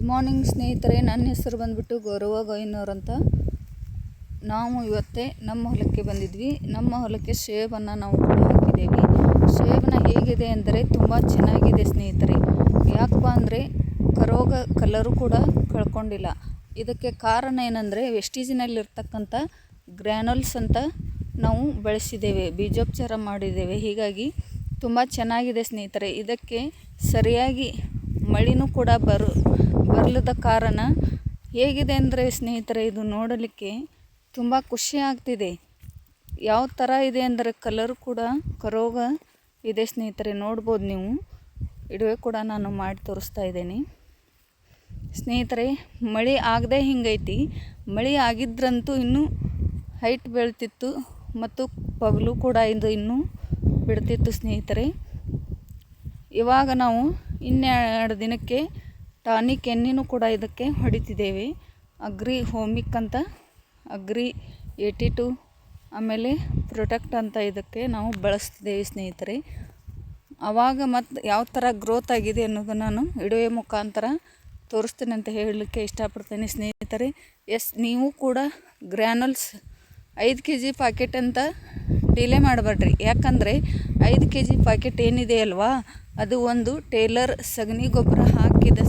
Morning ಸ್ನೇಹಿತರೆ, ನನ್ನ ಹೆಸರು ಬಂದುಬಿಟ್ಟು ಗೌರವ ಗೈನೂರ್ ಅಂತ. ನಾವು ಇವತ್ತೇ ನಮ್ಮ ಹೊಲಕ್ಕೆ ಬಂದಿದ್ವಿ. ನಮ್ಮ ಹೊಲಕ್ಕೆ ಸೇಬನ್ನು ನಾವು ಕೂಡ ಹಾಕಿದ್ದೇವೆ. ಸೇಬನ್ನು ಹೇಗಿದೆ ಅಂದರೆ ತುಂಬ ಚೆನ್ನಾಗಿದೆ ಸ್ನೇಹಿತರೆ. ಯಾಕಪ್ಪ ಅಂದರೆ ಕರೋಗ ಕಲರು ಕೂಡ ಕಳ್ಕೊಂಡಿಲ್ಲ. ಇದಕ್ಕೆ ಕಾರಣ ಏನಂದರೆ ವೆಸ್ಟೀಜಿನಲ್ಲಿರ್ತಕ್ಕಂಥ ಗ್ರ್ಯಾನಲ್ಸ್ ಅಂತ ನಾವು ಬಳಸಿದ್ದೇವೆ, ಬೀಜೋಪಚಾರ ಮಾಡಿದ್ದೇವೆ. ಹೀಗಾಗಿ ತುಂಬ ಚೆನ್ನಾಗಿದೆ ಸ್ನೇಹಿತರೆ. ಇದಕ್ಕೆ ಸರಿಯಾಗಿ ಮಳೆನೂ ಕೂಡ ಬರಲದ ಕಾರಣ ಹೇಗಿದೆ ಅಂದರೆ ಸ್ನೇಹಿತರೆ, ಇದು ನೋಡಲಿಕ್ಕೆ ತುಂಬ ಖುಷಿ ಆಗ್ತಿದೆ. ಯಾವ ಥರ ಇದೆ ಅಂದರೆ ಕಲರ್ ಕೂಡ ಕರೋಗ ಇದೆ ಸ್ನೇಹಿತರೆ. ನೋಡ್ಬೋದು ನೀವು, ವಿಡಿಯೋ ಕೂಡ ನಾನು ಮಾಡಿ ತೋರಿಸ್ತಾ ಇದ್ದೇನೆ ಸ್ನೇಹಿತರೆ. ಮಳೆ ಆಗದೆ ಹಿಂಗೈತಿ. ಮಳೆ ಆಗಿದ್ರಂತೂ ಇನ್ನೂ ಹೈಟ್ ಬೆಳ್ತಿತ್ತು ಮತ್ತು ಪಗಲು ಕೂಡ ಇದು ಇನ್ನೂ ಬಿಡ್ತಿತ್ತು ಸ್ನೇಹಿತರೆ. ಇವಾಗ ನಾವು ಇನ್ನೆರಡು ದಿನಕ್ಕೆ ಟಾನಿಕ್ ಎಣ್ಣೆನೂ ಕೂಡ ಇದಕ್ಕೆ ಹೊಡಿತಿದ್ದೇವೆ. ಅಗ್ರಿ ಹೋಮಿಕ್ ಅಂತ, ಅಗ್ರಿ 82, ಆಮೇಲೆ ಪ್ರೊಟೆಕ್ಟ್ ಅಂತ ಇದಕ್ಕೆ ನಾವು ಬಳಸ್ತಿದ್ದೇವೆ ಸ್ನೇಹಿತರೆ. ಆವಾಗ ಮತ್ತು ಯಾವ ಥರ ಗ್ರೋತ್ ಆಗಿದೆ ಅನ್ನೋದನ್ನು ನಾನು ವಿಡಿಯೋ ಮುಖಾಂತರ ತೋರಿಸ್ತೀನಿ ಅಂತ ಹೇಳಲಿಕ್ಕೆ ಇಷ್ಟಪಡ್ತೇನೆ ಸ್ನೇಹಿತರೆ. ನೀವು ಕೂಡ ಗ್ರ್ಯಾನಲ್ಸ್ 5 kg ಪ್ಯಾಕೆಟ್ ಅಂತ ಡಿಲೇ ಮಾಡಬೇಡ್ರಿ. ಯಾಕಂದರೆ 5 kg ಪ್ಯಾಕೆಟ್ ಏನಿದೆ ಅಲ್ವಾ, ಅದು ಒಂದು ಟೇಲರ್ ಸಗಣಿ ಗೊಬ್ಬರ ಹಾಕಿದ